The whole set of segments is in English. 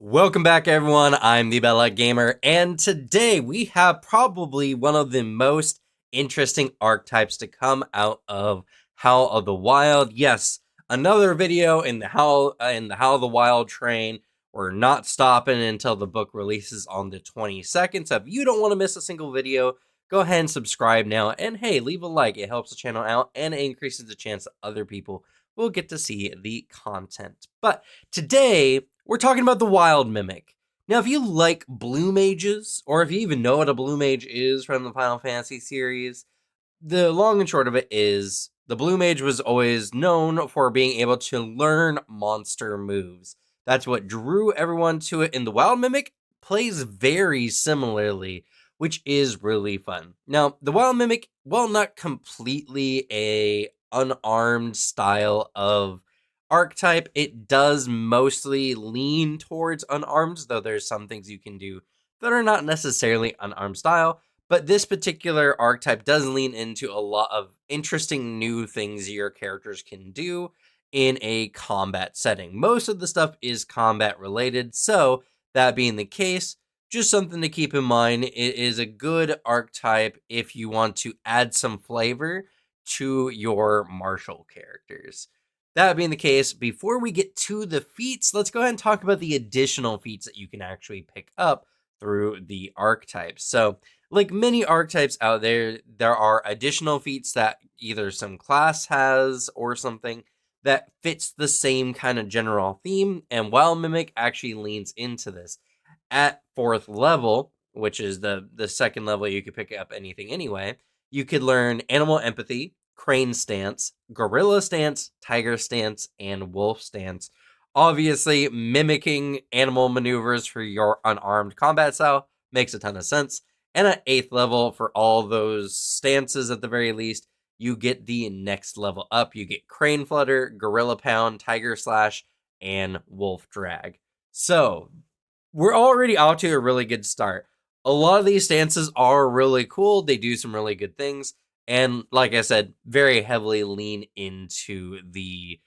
Welcome back, everyone. I'm the Bella Gamer, and today we have probably one of the most interesting archetypes to come out of Howl of the Wild. Yes, another video in the Howl of the Wild train. We're not stopping until the book releases on the 22nd. So if you don't want to miss a single video, go ahead and subscribe now. And hey, leave a like. It helps the channel out and it increases the chance that other people will get to see the content. But today, we're talking about the Wild Mimic. Now, if you like blue mages, or if you even know what a blue mage is from the Final Fantasy series, the long and short of it is the blue mage was always known for being able to learn monster moves. That's what drew everyone to it, and the Wild Mimic plays very similarly, which is really fun. Now, the Wild Mimic, while not completely a unarmed style of archetype, it does mostly lean towards unarmed, though there's some things you can do that are not necessarily unarmed style. But this particular archetype does lean into a lot of interesting new things your characters can do in a combat setting. Most of the stuff is combat related, so that being the case, just something to keep in mind. It is a good archetype if you want to add some flavor to your martial characters. That being the case, before we get to the feats, let's go ahead and talk about the additional feats that you can actually pick up through the archetypes. So, like many archetypes out there, there are additional feats that either some class has or something that fits the same kind of general theme, and Wild Mimic actually leans into this. At 4th level, which is the second level you could pick up anything anyway, you could learn Animal Empathy, Crane Stance, Gorilla Stance, Tiger Stance, and Wolf Stance. Obviously, mimicking animal maneuvers for your unarmed combat style makes a ton of sense. And at 8th level, for all those stances at the very least, you get the next level up. You get Crane Flutter, Gorilla Pound, Tiger Slash, and Wolf Drag. So, we're already off to a really good start. A lot of these stances are really cool. They do some really good things. And like I said, very heavily lean into the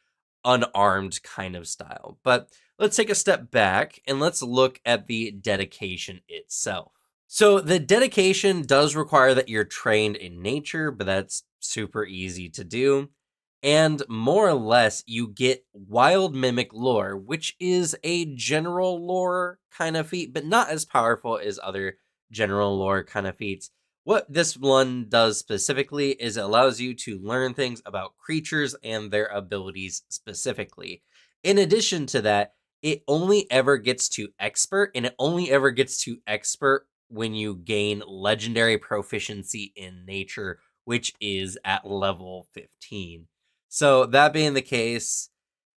unarmed kind of style. But let's take a step back and let's look at the dedication itself. So the dedication does require that you're trained in nature, but that's super easy to do. And more or less, you get Wild Mimic lore, which is a general lore kind of feat, but not as powerful as other general lore kind of feats. What this one does specifically is it allows you to learn things about creatures and their abilities specifically. In addition to that, it only ever gets to expert, and it only ever gets to expert when you gain legendary proficiency in nature, which is at level 15. So that being the case,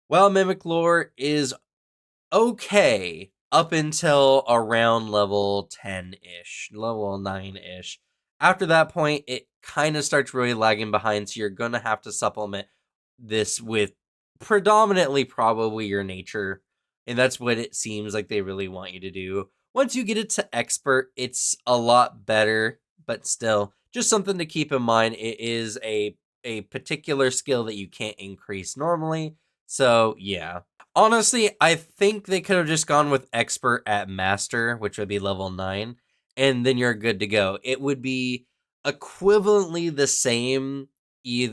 Wild Mimic lore is okay up until around level 10-ish, level 9-ish. After that point, it kind of starts really lagging behind, so you're going to have to supplement this with predominantly probably your nature, and that's what it seems like they really want you to do. Once you get it to expert, it's a lot better, but still, just something to keep in mind. It is a particular skill that you can't increase normally, so yeah. Honestly, I think they could have just gone with expert at master, which would be level 9, and then you're good to go. It would be equivalently the same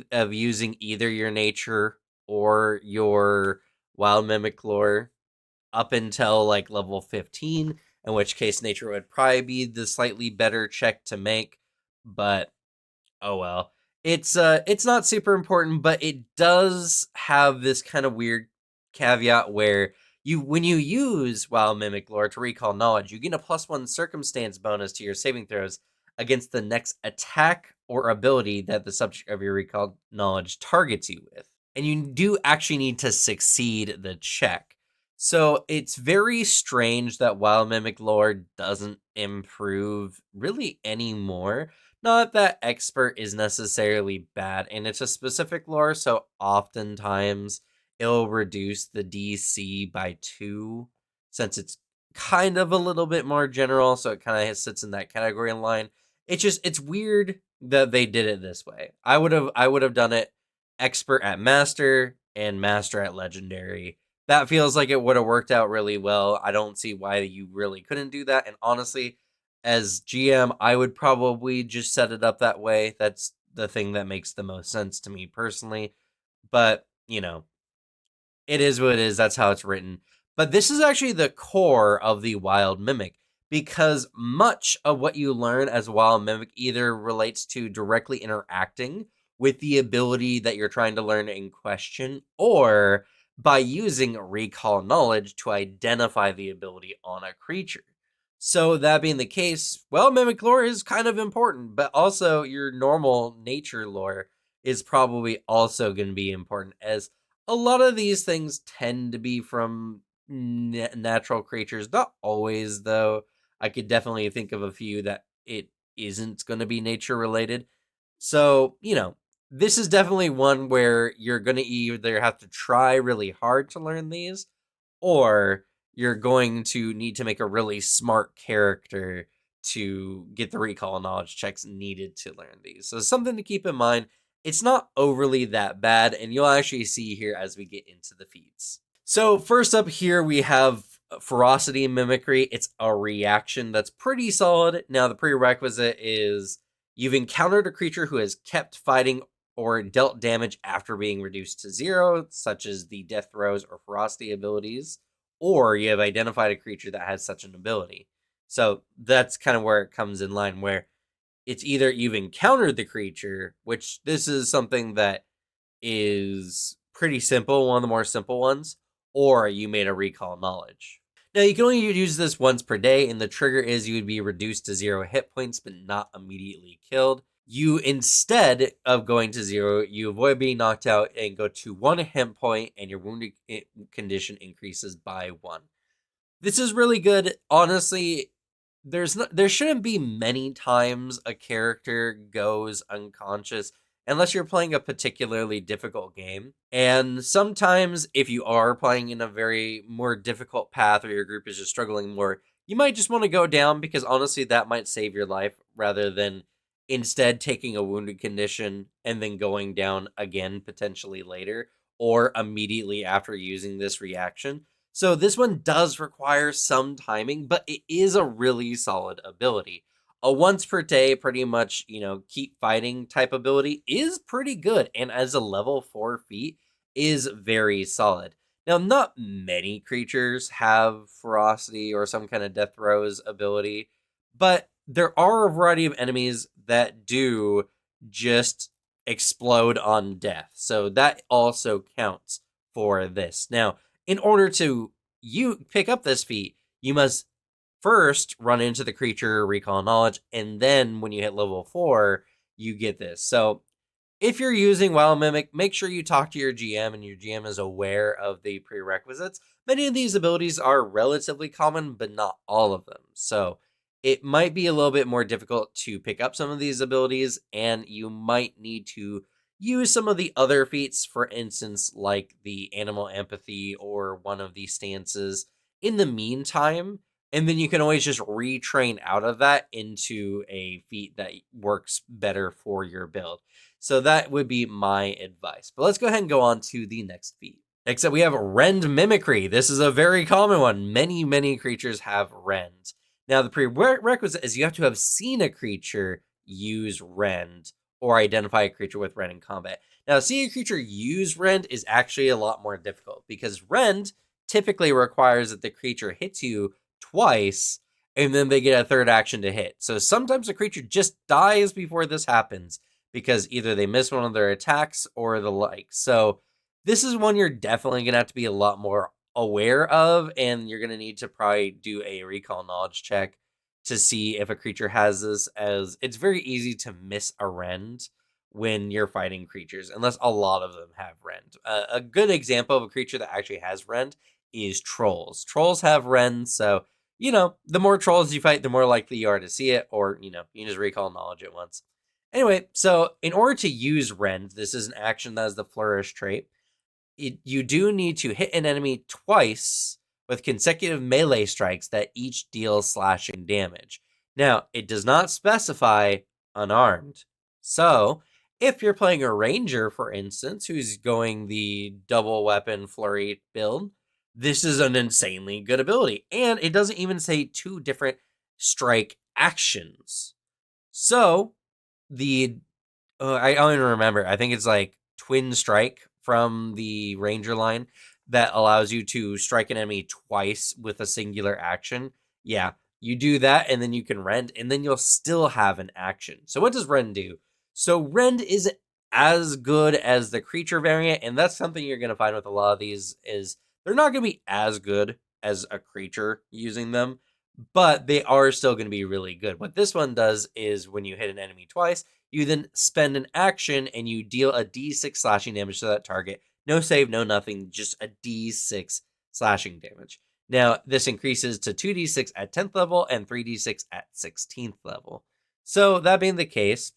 of using either your nature or your Wild Mimic lore up until like level 15, in which case nature would probably be the slightly better check to make, but oh well. It's not super important, but it does have this kind of weird caveat where when you use Wild Mimic lore to recall knowledge, you get a +1 circumstance bonus to your saving throws against the next attack or ability that the subject of your recalled knowledge targets you with. And you do actually need to succeed the check. So it's very strange that Wild Mimic lore doesn't improve really anymore. Not that expert is necessarily bad, and it's a specific lore, so oftentimes it'll reduce the DC by 2, since it's kind of a little bit more general, so it kind of sits in that category in line. It's weird that they did it this way. I would have done it expert at master and master at legendary, That feels like it would have worked out really well. I don't see why you really couldn't do that. And honestly, as GM, I would probably just set it up that way. That's the thing that makes the most sense to me personally. But, it is what it is. That's how it's written. But this is actually the core of the Wild Mimic, because much of what you learn as a Wild Mimic either relates to directly interacting with the ability that you're trying to learn in question, or by using recall knowledge to identify the ability on a creature. So, that being the case, well, Mimic lore is kind of important, but also your normal nature lore is probably also going to be important, as a lot of these things tend to be from natural creatures. Not always, though. I could definitely think of a few that it isn't going to be nature related. So, this is definitely one where you're going to either have to try really hard to learn these, or you're going to need to make a really smart character to get the recall knowledge checks needed to learn these. So, something to keep in mind. It's not overly that bad, and you'll actually see here as we get into the feats. So, first up here, we have ferocity and mimicry. It's a reaction that's pretty solid. Now, the prerequisite is you've encountered a creature who has kept fighting or dealt damage after being reduced to 0, such as the death throws or ferocity abilities, or you have identified a creature that has such an ability. So that's kind of where it comes in line, where it's either you've encountered the creature, which this is something that is pretty simple, one of the more simple ones, or you made a recall knowledge. Now, you can only use this once per day, and the trigger is you would be reduced to 0 hit points, but not immediately killed. You, instead of going to 0, you avoid being knocked out and go to 1 hit point, and your wounded condition increases by 1. This is really good. Honestly, there shouldn't be many times a character goes unconscious unless you're playing a particularly difficult game. And sometimes if you are playing in a very more difficult path, or your group is just struggling more, you might just want to go down, because honestly that might save your life, rather than instead taking a wounded condition and then going down again potentially later, or immediately after using this reaction. So this one does require some timing, but it is a really solid ability. A once per day, pretty much, keep fighting type ability is pretty good, and as a level 4 feat is very solid. Now, not many creatures have ferocity or some kind of death throws ability, but there are a variety of enemies that do just explode on death. So that also counts for this. Now, in order to you pick up this feat, you must first run into the creature, recall knowledge, and then when you hit level 4, you get this. So if you're using Wild Mimic, make sure you talk to your GM and your GM is aware of the prerequisites. Many of these abilities are relatively common, but not all of them. So it might be a little bit more difficult to pick up some of these abilities, and you might need to use some of the other feats, for instance, like the animal empathy or one of these stances in the meantime. And then you can always just retrain out of that into a feat that works better for your build. So that would be my advice. But let's go ahead and go on to the next feat. Next up, we have Rend Mimicry. This is a very common one. Many creatures have Rend. Now, the prerequisite is you have to have seen a creature use Rend, or identify a creature with Rend in combat. Now, seeing a creature use Rend is actually a lot more difficult, because Rend typically requires that the creature hits you twice, and then they get a third action to hit. So sometimes the creature just dies before this happens, because either they miss one of their attacks or the like. So this is one you're definitely going to have to be a lot more aware of, and you're going to need to probably do a recall knowledge check to see if a creature has this, as it's very easy to miss a Rend when you're fighting creatures, unless a lot of them have Rend. A good example of a creature that actually has Rend is trolls. Trolls have Rend, so, the more trolls you fight, the more likely you are to see it, or, you can just recall knowledge at once. Anyway, so in order to use Rend, this is an action that is the Flourish trait. You do need to hit an enemy twice with consecutive melee strikes that each deal slashing damage. Now, it does not specify unarmed. So, if you're playing a ranger, for instance, who's going the double weapon flurry build, this is an insanely good ability. And it doesn't even say 2 different strike actions. So the I don't even remember. I think it's like Twin Strike from the Ranger line that allows you to strike an enemy twice with a singular action. Yeah, you do that, and then you can rend, and then you'll still have an action. So what does rend do? So rend isn't as good as the creature variant, and that's something you're going to find with a lot of these is they're not going to be as good as a creature using them, but they are still going to be really good. What this one does is when you hit an enemy twice, you then spend an action and you deal a d6 slashing damage to that target. No save, no nothing, just a d6 slashing damage. Now, this increases to 2d6 at 10th level and 3d6 at 16th level. So, that being the case,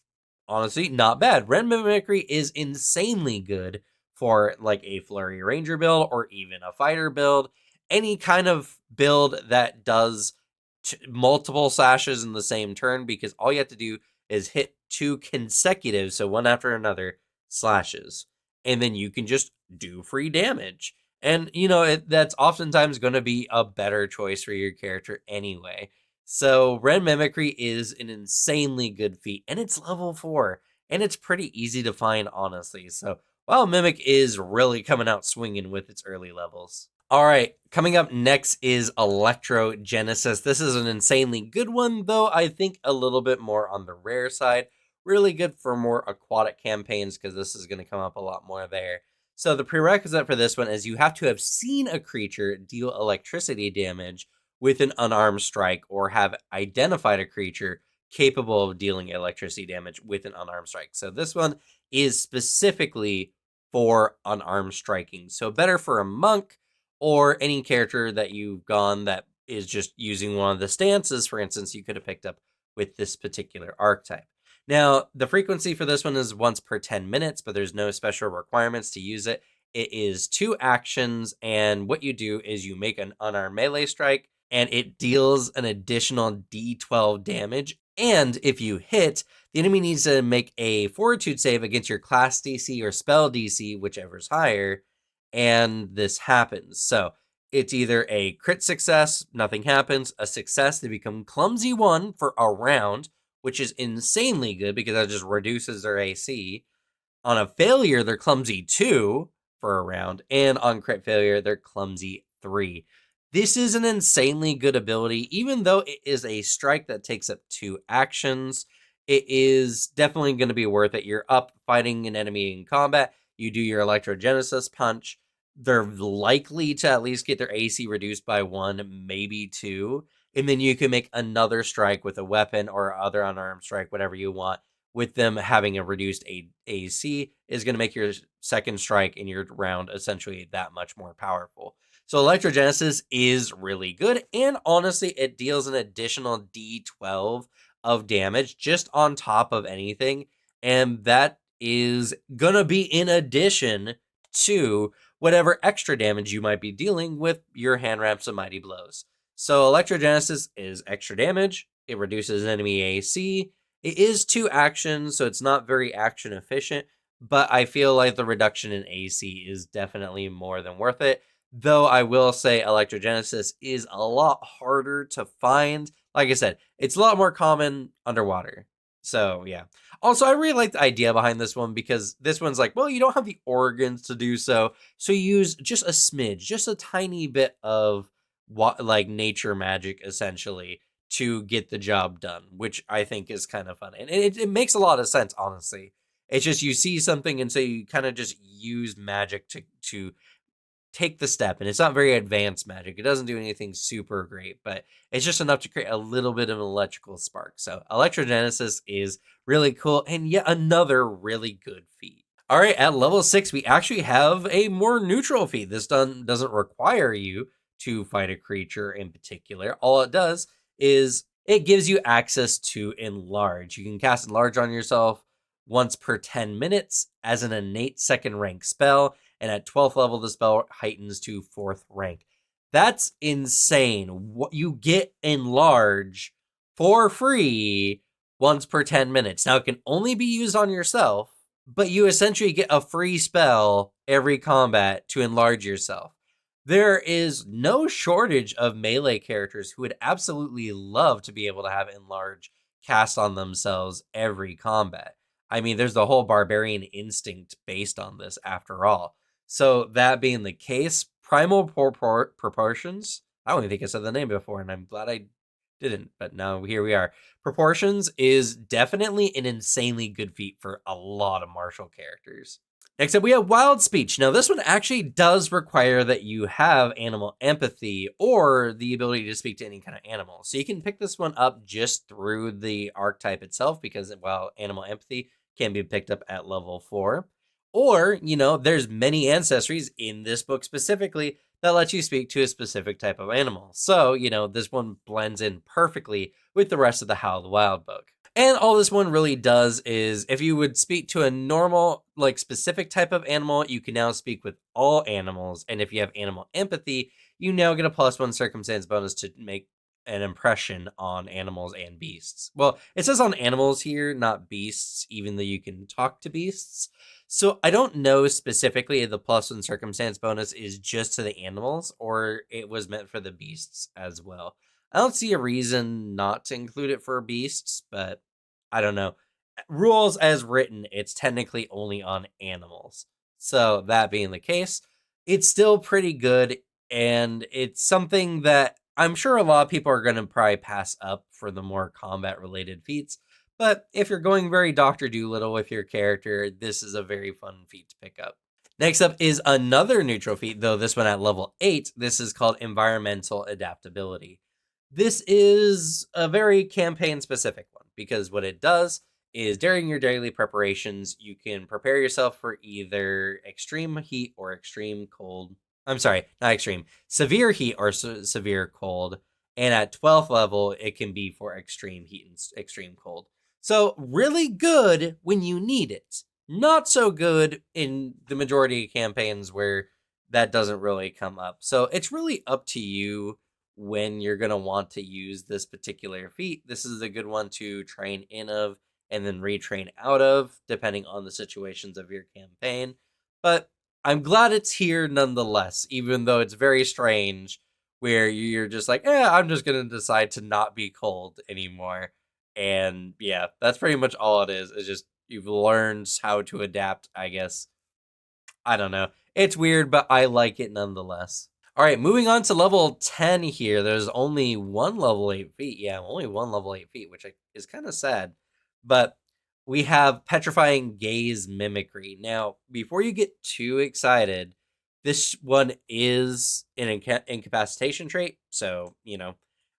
honestly, not bad. Ren Mimicry is insanely good for like a Flurry Ranger build or even a fighter build. Any kind of build that does multiple slashes in the same turn, because all you have to do is hit 2 consecutive, so one after another, slashes. And then you can just do free damage. And, that's oftentimes going to be a better choice for your character anyway. So, Red Mimicry is an insanely good feat, and it's level 4, and it's pretty easy to find, honestly. So, Wild Mimic is really coming out swinging with its early levels. All right, coming up next is Electrogenesis. This is an insanely good one, though I think a little bit more on the rare side. Really good for more aquatic campaigns because this is going to come up a lot more there. So the prerequisite for this one is you have to have seen a creature deal electricity damage with an unarmed strike or have identified a creature capable of dealing electricity damage with an unarmed strike. So this one is specifically for unarmed striking. So better for a monk or any character that you've gone that is just using one of the stances, for instance, you could have picked up with this particular archetype. Now, the frequency for this one is once per 10 minutes, but there's no special requirements to use it. It is 2 actions, and what you do is you make an unarmed melee strike, and it deals an additional d12 damage. And if you hit, the enemy needs to make a fortitude save against your class DC or spell DC, whichever's higher, and this happens. So it's either a crit success, nothing happens, a success, they become clumsy 1 for a round, which is insanely good because that just reduces their AC. On a failure, they're clumsy 2 for a round, and on crit failure, they're clumsy 3. This is an insanely good ability, even though it is a strike that takes up 2 actions. It is definitely going to be worth it. You're up fighting an enemy in combat, you do your Electrogenesis punch. They're likely to at least get their AC reduced by 1, maybe 2. And then you can make another strike with a weapon or other unarmed strike, whatever you want, with them having a reduced AC is going to make your second strike in your round essentially that much more powerful. So Electrogenesis is really good, and honestly, it deals an additional d12 of damage just on top of anything, and that is going to be in addition to whatever extra damage you might be dealing with your hand ramps and mighty blows. So Electrogenesis is extra damage, it reduces enemy AC, it is 2 actions, so it's not very action efficient, but I feel like the reduction in AC is definitely more than worth it. Though I will say Electrogenesis is a lot harder to find. Like I said, it's a lot more common underwater. So, yeah. Also, I really like the idea behind this one because this one's like, well, you don't have the organs to do so. So you use just a smidge, just a tiny bit of like nature magic, essentially, to get the job done, which I think is kind of fun. And it makes a lot of sense, honestly. It's just you see something and so you kind of just use magic to take the step, and it's not very advanced magic. It doesn't do anything super great, but it's just enough to create a little bit of an electrical spark. So Electrogenesis is really cool and yet another really good feat. All right, at level 6, we actually have a more neutral feat. This doesn't require you to fight a creature in particular. All it does is it gives you access to Enlarge. You can cast Enlarge on yourself once per 10 minutes as an innate 2nd rank spell, and at 12th level, the spell heightens to 4th rank. That's insane. What you get Enlarge for free once per 10 minutes. Now, it can only be used on yourself, but you essentially get a free spell every combat to enlarge yourself. There is no shortage of melee characters who would absolutely love to be able to have enlarge cast on themselves every combat. I mean, there's the whole barbarian instinct based on this after all. So that being the case, primal proportions. I don't even think I said the name before, and I'm glad I didn't, but now here we are. Proportions is definitely an insanely good feat for a lot of martial characters. Next up, we have Wild Speech. Now, this one actually does require that you have animal empathy or the ability to speak to any kind of animal. So you can pick this one up just through the archetype itself because while animal empathy can be picked up at level 4. Or, there's many ancestries in this book specifically that let you speak to a specific type of animal. So, this one blends in perfectly with the rest of the Howl the Wild book. And all this one really does is if you would speak to a normal, like specific type of animal, you can now speak with all animals. And if you have animal empathy, you now get a +1 circumstance bonus to make an impression on animals and beasts. Well, it says on animals here, not beasts, even though you can talk to beasts. So I don't know specifically if the +1 circumstance bonus is just to the animals or it was meant for the beasts as well. I don't see a reason not to include it for beasts, but I don't know. Rules as written, it's technically only on animals. So that being the case, it's still pretty good, and it's something that I'm sure a lot of people are going to probably pass up for the more combat related feats. But if you're going very Dr. Doolittle with your character, this is a very fun feat to pick up. Next up is another neutral feat, though this one at level 8. This is called Environmental Adaptability. This is a very campaign specific one because what it does is during your daily preparations, you can prepare yourself for either extreme heat or extreme cold. I'm sorry, not extreme, severe heat or severe cold. And at 12th level, it can be for extreme heat and extreme cold. So, really good when you need it. Not so good in the majority of campaigns where that doesn't really come up. So, it's really up to you when you're going to want to use this particular feat. This is a good one to train in of and then retrain out of, depending on the situations of your campaign. But I'm glad it's here nonetheless, even though it's very strange where you're just like, I'm just going to decide to not be cold anymore. And yeah, that's pretty much all it is. It's just you've learned how to adapt, I guess. I don't know. It's weird, but I like it nonetheless. All right, moving on to level 10 here. There's only one level 8 feat. Yeah, only one level 8 feat, which is kind of sad. But we have Petrifying Gaze Mimicry. Now, before you get too excited, this one is an incapacitation trait. So,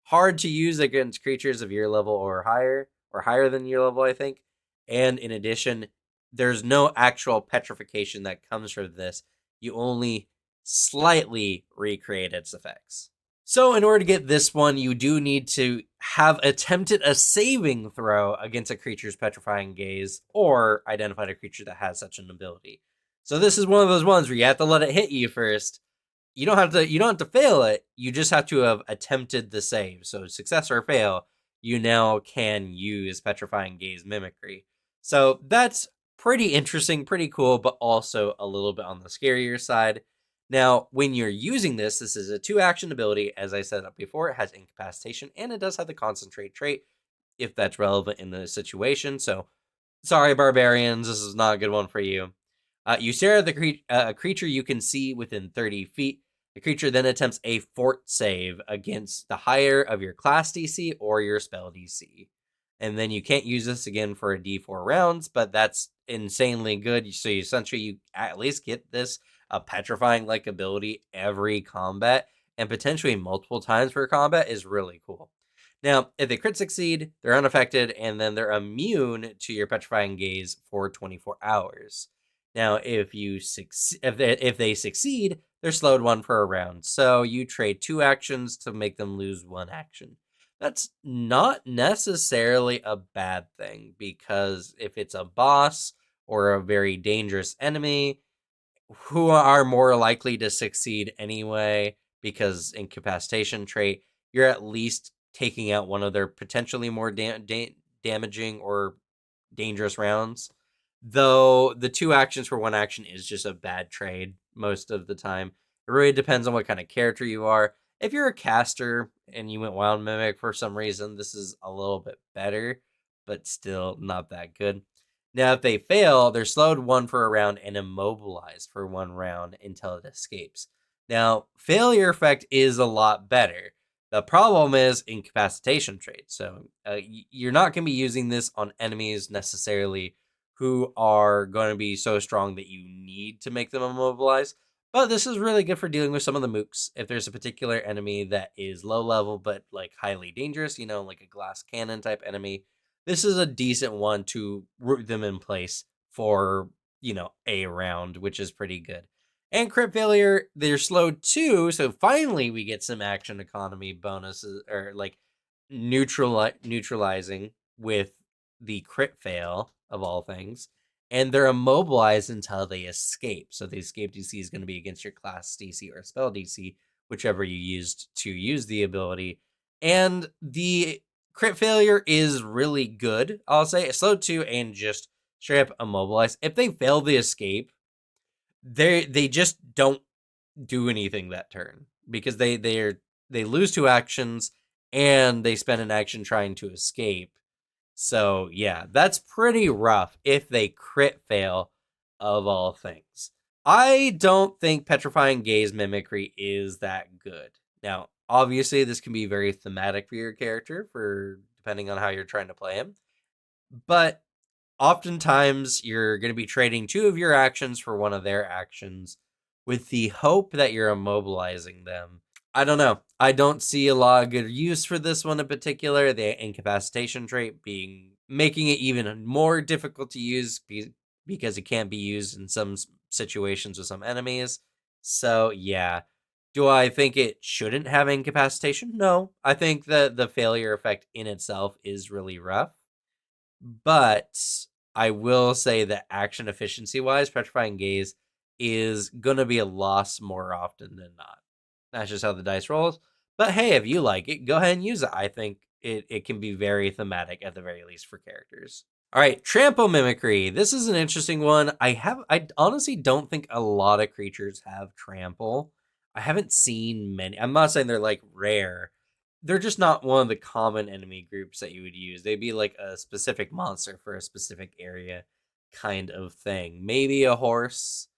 hard to use against creatures of your level or higher than your level, I think. And in addition, there's no actual petrification that comes from this. You only slightly recreate its effects. So, in order to get this one, you do need to have attempted a saving throw against a creature's petrifying gaze or identified a creature that has such an ability. So, this is one of those ones where you have to let it hit you first. You don't have to fail it. You just have to have attempted the save. So, success or fail, you now can use petrifying gaze mimicry. So, that's pretty interesting, pretty cool, but also a little bit on the scarier side. Now, when you're using this is a 2-action ability. As I said before, it has incapacitation and it does have the concentrate trait if that's relevant in the situation. So, sorry, barbarians, this is not a good one for you. You stare at a creature you can see within 30 feet. The creature then attempts a fort save against the higher of your class DC or your spell DC. And then you can't use this again for a D4 rounds, but that's insanely good. So essentially you at least get this a petrifying like ability every combat and potentially multiple times per combat is really cool. Now, if they crit succeed, they're unaffected, and then they're immune to your petrifying gaze for 24 hours. Now, if they succeed, they're slowed 1 for a round. So you trade 2 actions to make them lose 1 action. That's not necessarily a bad thing because if it's a boss or a very dangerous enemy, who are more likely to succeed anyway because incapacitation trait, you're at least taking out one of their potentially more damaging or dangerous rounds. Though the 2 actions for 1 action is just a bad trade most of the time. It really depends on what kind of character you are. If you're a caster and you went Wild Mimic for some reason, this is a little bit better, but still not that good. Now, if they fail, they're slowed 1 for a round and immobilized for 1 round until it escapes. Now, failure effect is a lot better. The problem is incapacitation trait. So you're not going to be using this on enemies necessarily who are going to be so strong that you need to make them immobilized. But this is really good for dealing with some of the mooks. If there's a particular enemy that is low level but like highly dangerous, like a glass cannon type enemy, this is a decent one to root them in place for, a round, which is pretty good. And crit failure, they're slowed too, so finally we get some action economy bonuses, or like neutralizing with the crit fail of all things. And they're immobilized until they escape. So the escape DC is going to be against your class DC or spell DC, whichever you used to use the ability. And the crit failure is really good, I'll say. It's slowed 2 and just straight up immobilized. If they fail the escape, they just don't do anything that turn because they lose 2 actions and they spend an action trying to escape. So yeah, that's pretty rough if they crit fail of all things. I don't think Petrifying Gaze Mimicry is that good. Now, obviously, this can be very thematic for your character, for depending on how you're trying to play him. But oftentimes, you're going to be trading 2 of your actions for 1 of their actions with the hope that you're immobilizing them. I don't know. I don't see a lot of good use for this one in particular. The incapacitation trait making it even more difficult to use because it can't be used in some situations with some enemies. So yeah. Do I think it shouldn't have incapacitation? No. I think that the failure effect in itself is really rough. But I will say that action efficiency wise, Petrifying Gaze is going to be a loss more often than not. That's just how the dice rolls. But hey, if you like it, go ahead and use it. I think it can be very thematic at the very least for characters. All right, Trampo Mimicry. This is an interesting one. I honestly don't think a lot of creatures have trample. I haven't seen many. I'm not saying they're like rare. They're just not one of the common enemy groups that you would use. They'd be like a specific monster for a specific area kind of thing. Maybe a horse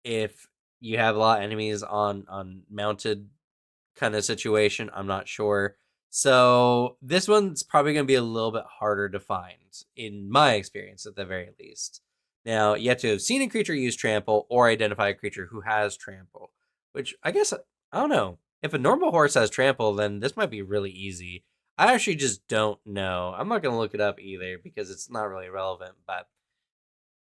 if you have a lot of enemies on mounted kind of situation. I'm not sure. So this one's probably going to be a little bit harder to find, in my experience, at the very least. Now, you have to have seen a creature use trample or identify a creature who has trample, which I guess, I don't know. If a normal horse has trample, then this might be really easy. I actually just don't know. I'm not going to look it up either because it's not really relevant, but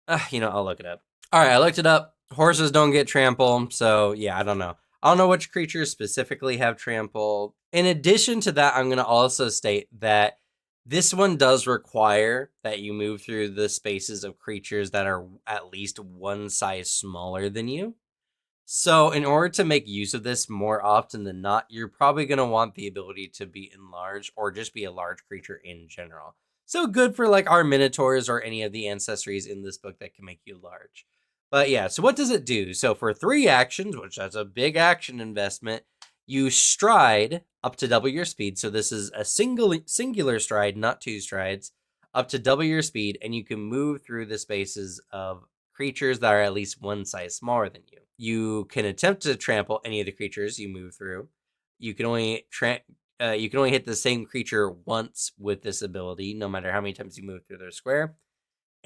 I'll look it up. All right, I looked it up. Horses don't get trample, so yeah, I don't know. I don't know which creatures specifically have trample. In addition to that, I'm going to also state that this one does require that you move through the spaces of creatures that are at least 1 size smaller than you. So in order to make use of this more often than not, you're probably going to want the ability to be enlarged or just be a large creature in general. So good for like our minotaurs or any of the ancestries in this book that can make you large. But yeah, so what does it do? So for 3 actions, which that's a big action investment, you stride up to double your speed. So this is a singular stride, not 2 strides, up to double your speed, and you can move through the spaces of creatures that are at least 1 size smaller than you. You can attempt to trample any of the creatures you move through. You can only hit the same creature once with this ability, no matter how many times you move through their square.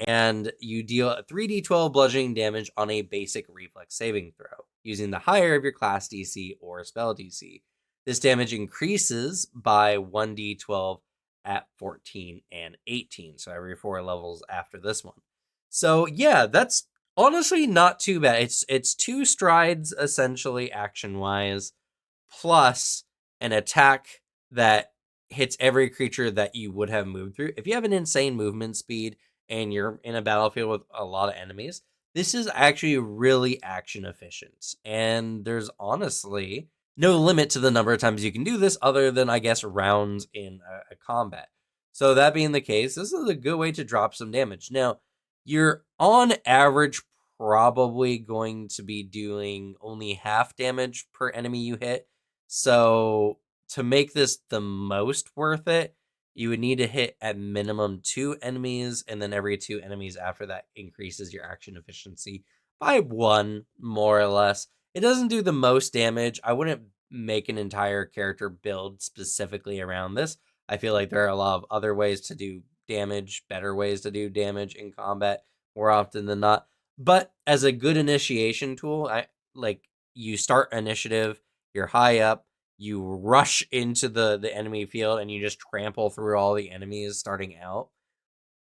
And you deal 3d12 bludgeoning damage on a basic reflex saving throw, using the higher of your class DC or spell DC. This damage increases by 1d12 at 14 and 18, so every 4 levels after this one. So yeah, that's honestly not too bad. It's 2 strides essentially action-wise, plus an attack that hits every creature that you would have moved through. If you have an insane movement speed and you're in a battlefield with a lot of enemies, this is actually really action efficient. And there's honestly no limit to the number of times you can do this other than, I guess, rounds in a combat. So that being the case, this is a good way to drop some damage. Now, you're on average probably going to be doing only half damage per enemy you hit. So to make this the most worth it, you would need to hit at minimum 2 enemies, and then every 2 enemies after that increases your action efficiency by 1, more or less. It doesn't do the most damage. I wouldn't make an entire character build specifically around this. I feel like there are a lot of other ways to do damage, better ways to do damage in combat more often than not. But as a good initiation tool, you start initiative, you're high up, you rush into the enemy field and you just trample through all the enemies starting out.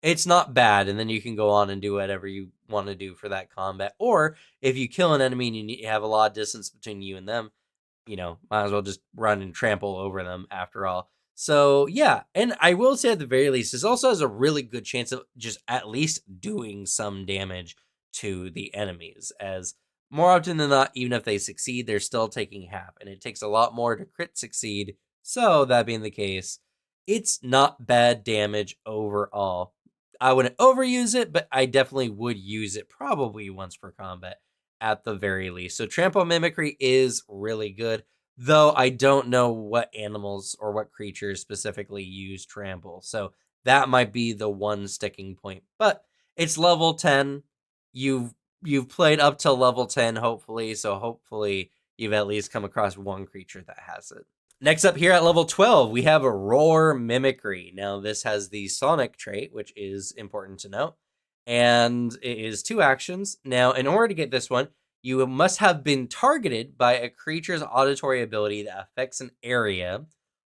It's not bad, and then you can go on and do whatever you want to do for that combat. Or if you kill an enemy and you have a lot of distance between you and them, might as well just run and trample over them after all. So, yeah, and I will say at the very least, this also has a really good chance of just at least doing some damage to the enemies, as more often than not, even if they succeed, they're still taking half, and it takes a lot more to crit succeed. So, that being the case, it's not bad damage overall. I wouldn't overuse it, but I definitely would use it probably once per combat at the very least. So Trampo Mimicry is really good, though I don't know what animals or what creatures specifically use Trample. So that might be the one sticking point. But it's level 10. You've played up to level 10, hopefully. So hopefully you've at least come across one creature that has it. Next up here at level 12, we have a Roar Mimicry. Now, this has the Sonic trait, which is important to note, and it is 2 actions. Now, in order to get this one, you must have been targeted by a creature's auditory ability that affects an area,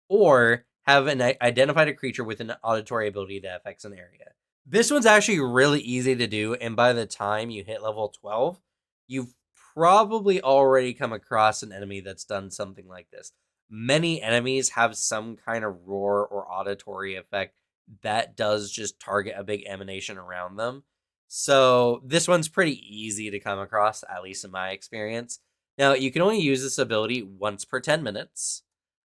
or have identified a creature with an auditory ability that affects an area. This one's actually really easy to do, and by the time you hit level 12, you've probably already come across an enemy that's done something like this. Many enemies have some kind of roar or auditory effect that does just target a big emanation around them. So this one's pretty easy to come across, at least in my experience. Now, you can only use this ability once per 10 minutes,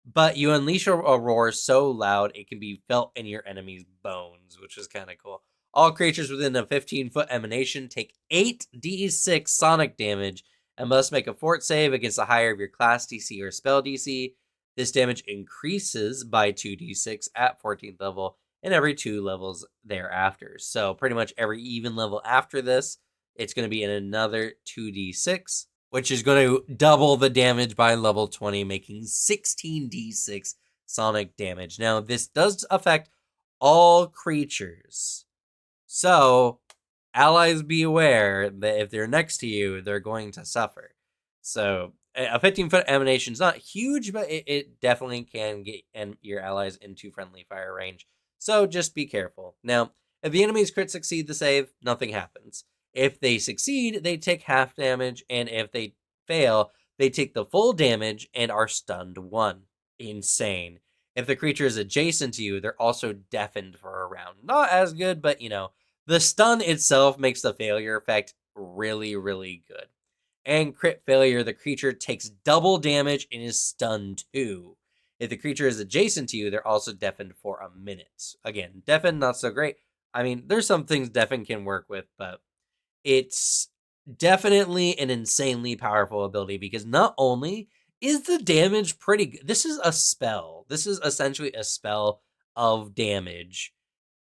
but you unleash a roar so loud it can be felt in your enemy's bones, which is kind of cool. All creatures within a 15-foot emanation take 8d6 sonic damage and must make a fort save against the higher of your class DC or spell DC. This damage increases by 2d6 at 14th level and every 2 levels thereafter. So pretty much every even level after this, it's going to be in another 2d6, which is going to double the damage by level 20, making 16d6 sonic damage. Now, this does affect all creatures. So, allies be aware that if they're next to you, they're going to suffer. So, a 15-foot emanation is not huge, but it definitely can get your allies into friendly fire range. So, just be careful. Now, if the enemy's crit succeed the save, nothing happens. If they succeed, they take half damage, and if they fail, they take the full damage and are stunned 1. Insane. If the creature is adjacent to you, they're also deafened for a round. Not as good, but the stun itself makes the failure effect really, really good. And crit failure, the creature takes double damage and is stunned 2. If the creature is adjacent to you, they're also deafened for a minute. Again, deafened, not so great. I mean, there's some things deafened can work with, but it's definitely an insanely powerful ability because not only is the damage pretty good, this is a spell. This is essentially a spell of damage,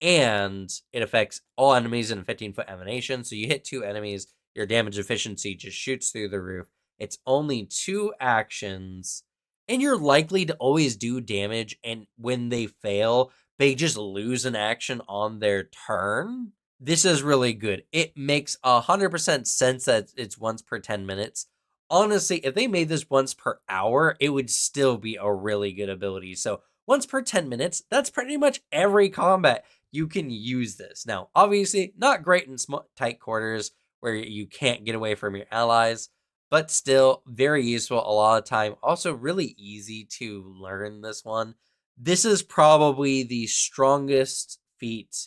and it affects all enemies in a 15-foot emanation. So you hit 2 enemies, your damage efficiency just shoots through the roof. It's only 2 actions, and you're likely to always do damage, and when they fail, they just lose an action on their turn. This is really good. It makes 100% sense that it's once per 10 minutes. Honestly, if they made this once per hour, it would still be a really good ability. So once per 10 minutes, that's pretty much every combat you can use this. Now, obviously, not great in tight quarters where you can't get away from your allies, but still very useful a lot of time. Also really easy to learn this one. This is probably the strongest feat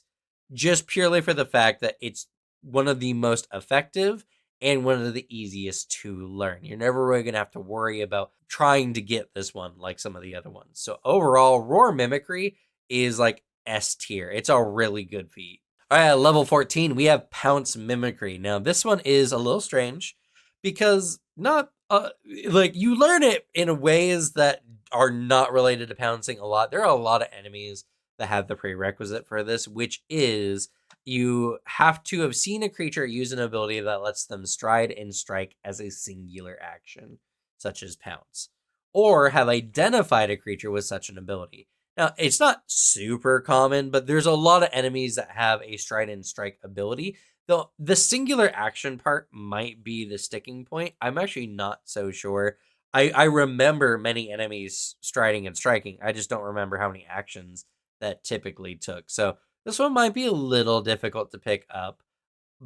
just purely for the fact that it's one of the most effective and one of the easiest to learn. You're never really going to have to worry about trying to get this one like some of the other ones. So overall, Roar Mimicry is like S tier. It's a really good feat. All right, at level 14, we have Pounce Mimicry. Now, this one is a little strange because not like you learn it in ways that are not related to pouncing a lot. There are a lot of enemies that have the prerequisite for this, which is you have to have seen a creature use an ability that lets them stride and strike as a singular action, such as Pounce, or have identified a creature with such an ability. Now, it's not super common, but there's a lot of enemies that have a stride and strike ability. Though the singular action part might be the sticking point. I'm actually not so sure. I remember many enemies striding and striking. I just don't remember how many actions that typically took. So this one might be a little difficult to pick up,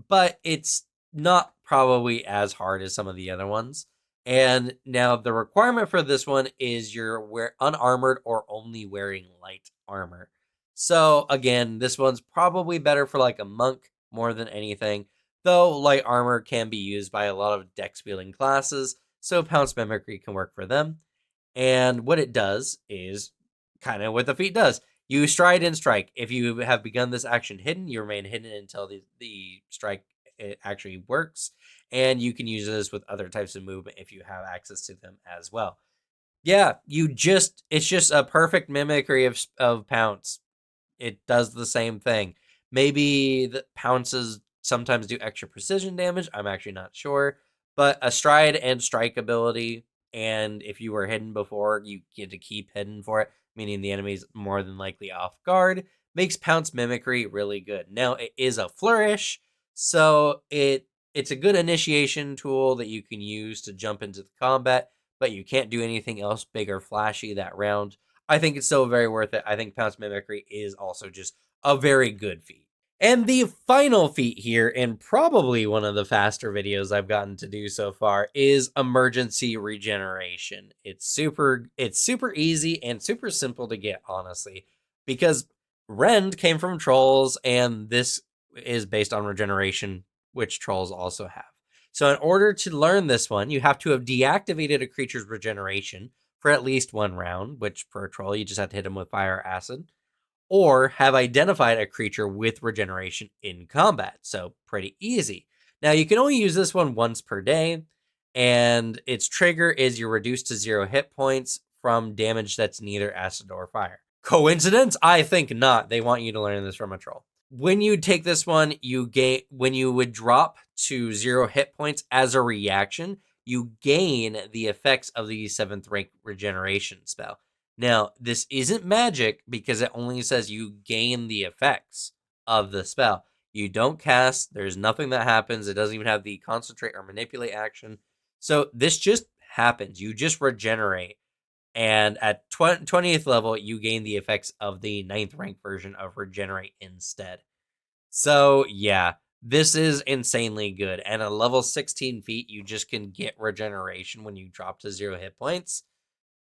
but it's not probably as hard as some of the other ones. And now the requirement for this one is you're unarmored or only wearing light armor. So again, this one's probably better for like a monk more than anything, though light armor can be used by a lot of dex wielding classes, so Pounce Mimicry can work for them. And what it does is kind of what the feat does. You stride and strike. If you have begun this action hidden, you remain hidden until the strike it actually works. And you can use this with other types of movement if you have access to them as well. Yeah, it's just a perfect mimicry of Pounce. It does the same thing. Maybe the pounces sometimes do extra precision damage. I'm actually not sure. But a stride and strike ability, and if you were hidden before, you get to keep hidden for it, meaning the enemy's more than likely off guard, makes Pounce Mimicry really good. Now, it is a flourish, so it's a good initiation tool that you can use to jump into the combat, but you can't do anything else big or flashy that round. I think it's still very worth it. I think Pounce Mimicry is also just a very good feat. And the final feat here, and probably one of the faster videos I've gotten to do so far, is Emergency Regeneration. It's super easy and super simple to get, honestly, because Rend came from trolls, and this is based on regeneration, which trolls also have. So in order to learn this one, you have to have deactivated a creature's regeneration for at least one round, which for a troll, you just have to hit him with fire or acid, or have identified a creature with regeneration in combat. So pretty easy. Now you can only use this one once per day, and its trigger is you're reduced to 0 hit points from damage that's neither acid or fire. Coincidence? I think not. They want you to learn this from a troll. When you take this one, when you would drop to 0 hit points as a reaction, you gain the effects of the 7th rank regeneration spell. Now, this isn't magic because it only says you gain the effects of the spell. You don't cast, there's nothing that happens. It doesn't even have the concentrate or manipulate action. So this just happens. You just regenerate. And at 20th level, you gain the effects of the 9th rank version of Regenerate instead. So, yeah, this is insanely good. And at level 16 feet, you just can get Regeneration when you drop to 0 hit points.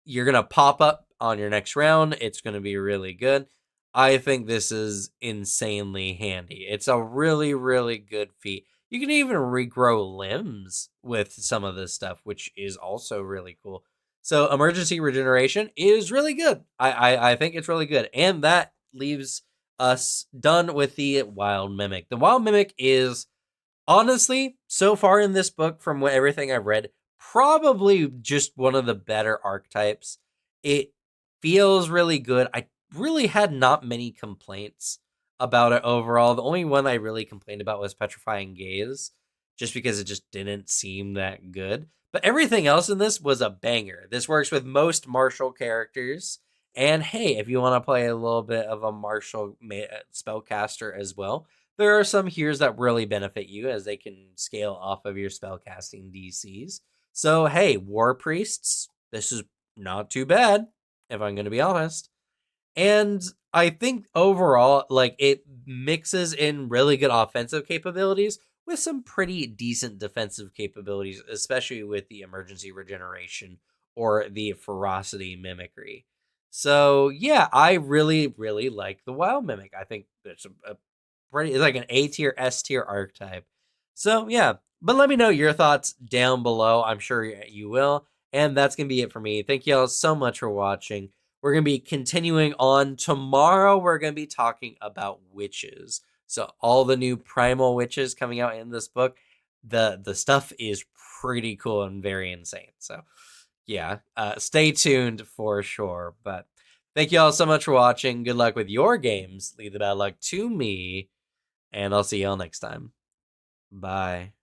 You're going to pop up on your next round. It's going to be really good. I think this is insanely handy. It's a really, really good feat. You can even regrow limbs with some of this stuff, which is also really cool. So emergency regeneration is really good. I think it's really good. And that leaves us done with the Wild Mimic. The Wild Mimic is, honestly, so far in this book, from everything I've read, probably just one of the better archetypes. It feels really good. I really had not many complaints about it overall. The only one I really complained about was Petrifying Gaze, just because it just didn't seem that good. But everything else in this was a banger. This works with most martial characters. And hey, if you want to play a little bit of a martial spellcaster as well, there are some heroes that really benefit you as they can scale off of your spellcasting DCs. So hey, War Priests, this is not too bad, if I'm going to be honest. And I think overall, like, it mixes in really good offensive capabilities with some pretty decent defensive capabilities, especially with the emergency regeneration or the ferocity mimicry. So yeah, I really, really like the Wild Mimic. I think it's it's like an A tier, S tier archetype. So yeah, but let me know your thoughts down below. I'm sure you will. And that's going to be it for me. Thank you all so much for watching. We're going to be continuing on tomorrow. We're going to be talking about witches. So all the new primal witches coming out in this book, the stuff is pretty cool and very insane. So yeah, stay tuned for sure. But thank you all so much for watching. Good luck with your games. Leave the bad luck to me, and I'll see y'all next time. Bye.